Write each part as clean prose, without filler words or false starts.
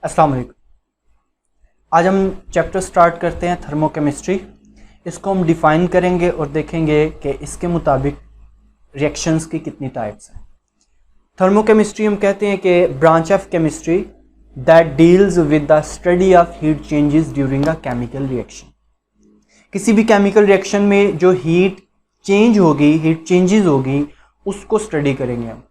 अस्सलाम वालेकुम। आज हम चैप्टर स्टार्ट करते हैं थर्मोकेमिस्ट्री। इसको हम डिफ़ाइन करेंगे और देखेंगे कि इसके मुताबिक रिएक्शंस की कितनी टाइप्स हैं। थर्मोकेमिस्ट्री हम कहते हैं कि branch of chemistry that deals with the study of heat changes during a chemical reaction. किसी भी केमिकल रिएक्शन में जो हीट चेंज होगी, हीट चेंजेस होगी, उसको स्टडी करेंगे हम।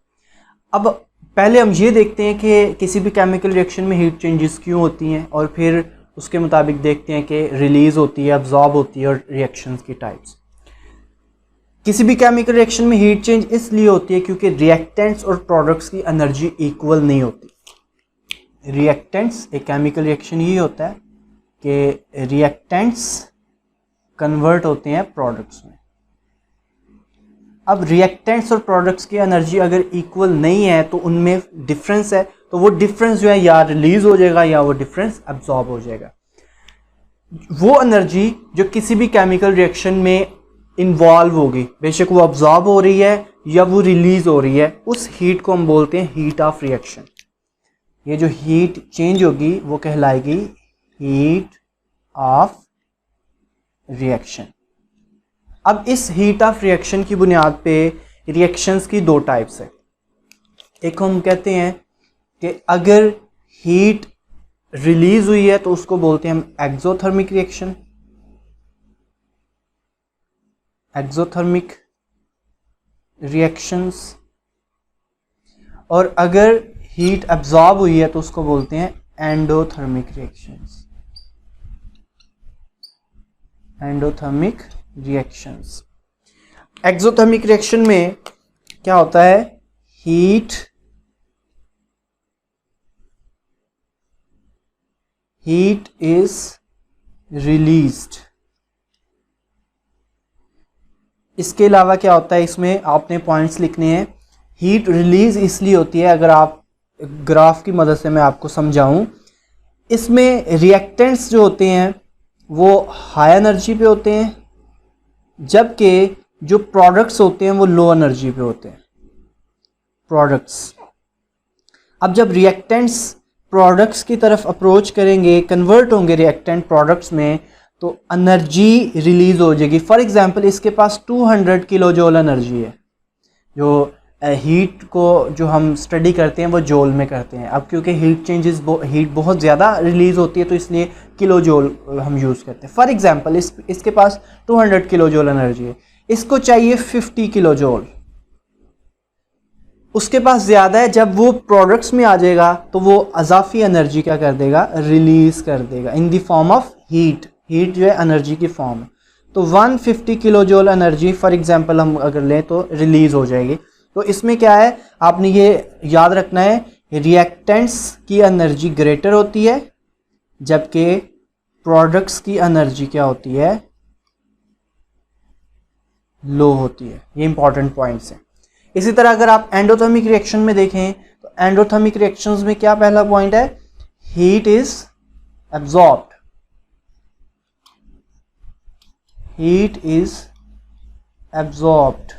अब पहले हम ये देखते हैं कि किसी भी केमिकल रिएक्शन में हीट चेंजेस क्यों होती हैं और फिर उसके मुताबिक देखते हैं कि रिलीज़ होती है, अब्जॉर्ब होती है और रिएक्शंस की टाइप्स। किसी भी केमिकल रिएक्शन में हीट चेंज इसलिए होती है क्योंकि रिएक्टेंट्स और प्रोडक्ट्स की एनर्जी इक्वल नहीं होती। रिएक्टेंट्स, एक केमिकल रिएक्शन ये होता है कि रिएक्टेंट्स कन्वर्ट होते हैं प्रोडक्ट्स में। अब रिएक्टेंट्स और प्रोडक्ट्स की एनर्जी अगर इक्वल नहीं है तो उनमें डिफरेंस है, तो वो डिफरेंस जो है या रिलीज हो जाएगा या वो डिफरेंस एब्जॉर्ब हो जाएगा। वो एनर्जी जो किसी भी केमिकल रिएक्शन में इन्वॉल्व होगी, बेशक वो एब्जॉर्ब हो रही है या वो रिलीज हो रही है, उस हीट को हम बोलते हैं हीट ऑफ रिएक्शन। ये जो हीट चेंज होगी वो कहलाएगी हीट ऑफ रिएक्शन। अब इस हीट ऑफ रिएक्शन की बुनियाद पे रिएक्शंस की दो टाइप्स है। एक हम कहते हैं कि अगर हीट रिलीज हुई है तो उसको बोलते हैं हम एक्सोथर्मिक रिएक्शन। Exothermic reactions. और अगर हीट एब्जॉर्ब हुई है तो उसको बोलते हैं endothermic reactions. Endothermic reactions. Exothermic reaction में क्या होता है, हीट इज रिलीज्ड। इसके अलावा क्या होता है, इसमें आपने पॉइंट्स लिखने हैं। हीट रिलीज इसलिए होती है, अगर आप ग्राफ की मदद से मैं आपको समझाऊं, इसमें रिएक्टेंट्स जो होते हैं वो हाई एनर्जी पे होते हैं, जबकि जो प्रोडक्ट्स होते हैं वो लो एनर्जी पे होते हैं। प्रोडक्ट्स, अब जब रिएक्टेंट्स प्रोडक्ट्स की तरफ अप्रोच करेंगे, कन्वर्ट होंगे रिएक्टेंट प्रोडक्ट्स में, तो एनर्जी रिलीज हो जाएगी। फॉर एग्जांपल इसके पास 200 किलो जूल एनर्जी है। जो हीट को जो हम स्टडी करते हैं वो जूल में करते हैं। अब क्योंकि हीट चेंजेस हीट बहुत ज़्यादा रिलीज होती है तो इसलिए किलो जूल हम यूज़ करते हैं। फॉर एग्जांपल इसके पास 200 किलो जूल एनर्जी है, इसको चाहिए 50 किलो जूल। उसके पास ज़्यादा है, जब वो प्रोडक्ट्स में आ जाएगा तो वो अजाफी एनर्जी क्या कर देगा, रिलीज कर देगा in the form of heat. Heat जो है एनर्जी की फॉर्म है। तो 150 kilo joule energy for example हम अगर लें तो रिलीज हो जाएगी। तो इसमें क्या है, आपने ये याद रखना है, रिएक्टेंट्स की एनर्जी ग्रेटर होती है जबकि प्रोडक्ट्स की एनर्जी क्या होती है, लो होती है। ये इंपॉर्टेंट पॉइंट्स हैं। इसी तरह अगर आप एंडोथर्मिक रिएक्शन में देखें तो एंडोथर्मिक रिएक्शंस में क्या पहला पॉइंट है, heat is absorbed. Heat is absorbed,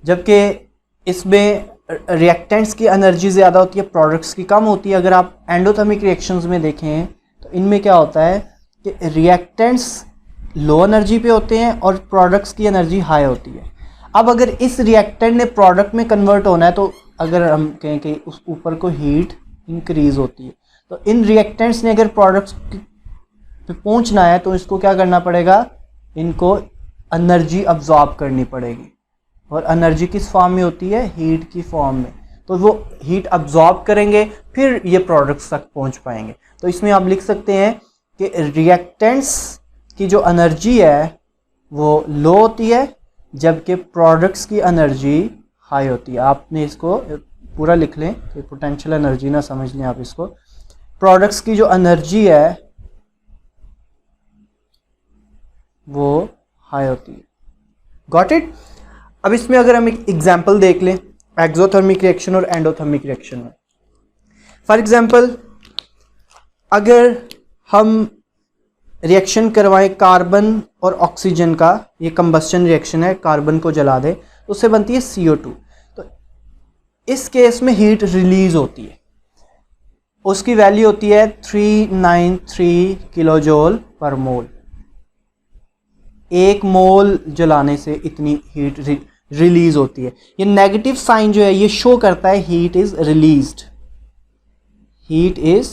जबकि इसमें रिएक्टेंट्स की एनर्जी ज़्यादा होती है, प्रोडक्ट्स की कम होती है। अगर आप एंडोथर्मिक रिएक्शंस में देखें तो इनमें क्या होता है कि रिएक्टेंट्स लो एनर्जी पे होते हैं और प्रोडक्ट्स की एनर्जी हाई होती है। अब अगर इस रिएक्टेंट ने प्रोडक्ट में कन्वर्ट होना है तो अगर हम कहें कि उस ऊपर को हीट इंक्रीज होती है, तो इन रिएक्टेंट्स ने अगर प्रोडक्ट्स पे पहुंचना है तो इसको क्या करना पड़ेगा, इनको एनर्जी अब्जॉर्ब करनी पड़ेगी। और एनर्जी किस फॉर्म में होती है, हीट की फॉर्म में। तो वो हीट अब्जॉर्ब करेंगे फिर ये प्रोडक्ट्स तक पहुंच पाएंगे। तो इसमें आप लिख सकते हैं कि रिएक्टेंट्स की जो एनर्जी है वो लो होती है जबकि प्रोडक्ट्स की एनर्जी हाई होती है। आपने इसको पूरा लिख लें कि पोटेंशियल एनर्जी ना समझ लें आप इसको। प्रोडक्ट्स की जो एनर्जी है वो हाई होती है। Got it. अब इसमें अगर हम एक एग्जांपल देख लें एक्सोथर्मिक रिएक्शन और एंडोथर्मिक रिएक्शन में। फॉर एग्जांपल अगर हम रिएक्शन करवाएं कार्बन और ऑक्सीजन का, ये कंबस्शन रिएक्शन है, कार्बन को जला दे तो उससे बनती है CO2। तो इस केस में हीट रिलीज होती है। उसकी वैल्यू होती है 393 किलो जूल पर मोल। एक मोल जलाने से इतनी हीट रिलीज होती है। ये नेगेटिव साइन जो है ये शो करता है heat is released, heat is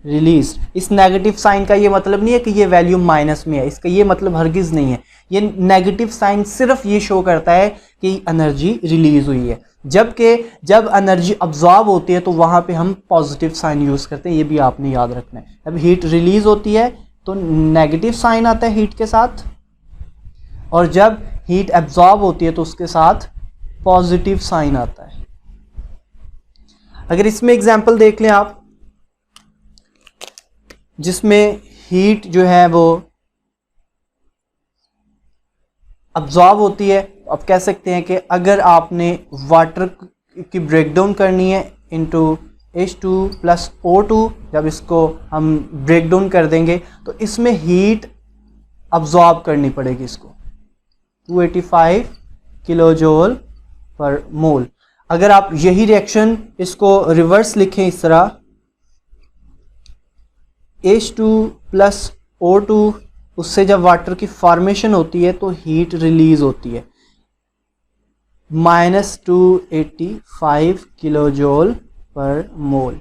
release. इस नेगेटिव साइन का ये मतलब नहीं है कि ये वैल्यू माइनस में है, इसका ये मतलब हरगिज नहीं है। ये नेगेटिव साइन सिर्फ ये शो करता है कि एनर्जी रिलीज हुई है, जबकि जब एनर्जी अब्जॉर्ब होती है तो वहां पे हम पॉजिटिव साइन यूज करते हैं। ये भी आपने याद रखना है। जब हीट रिलीज होती है तो नेगेटिव साइन आता है हीट के साथ, और जब हीट एब्जॉर्ब होती है तो उसके साथ पॉजिटिव साइन आता है। अगर इसमें एग्जांपल देख लें आप, जिसमें हीट जो है वो अब्जॉर्ब होती है, आप कह सकते हैं कि अगर आपने वाटर की ब्रेकडाउन करनी है इनटू H2 प्लस O2, जब इसको हम ब्रेकडाउन कर देंगे तो इसमें हीट अब्जॉर्ब करनी पड़ेगी इसको 285 किलो जूल पर मोल। अगर आप यही रिएक्शन इसको रिवर्स लिखें इस तरह, H2 प्लस O2, उससे जब वाटर की फॉर्मेशन होती है तो हीट रिलीज होती है -285 किलो जूल पर मोल।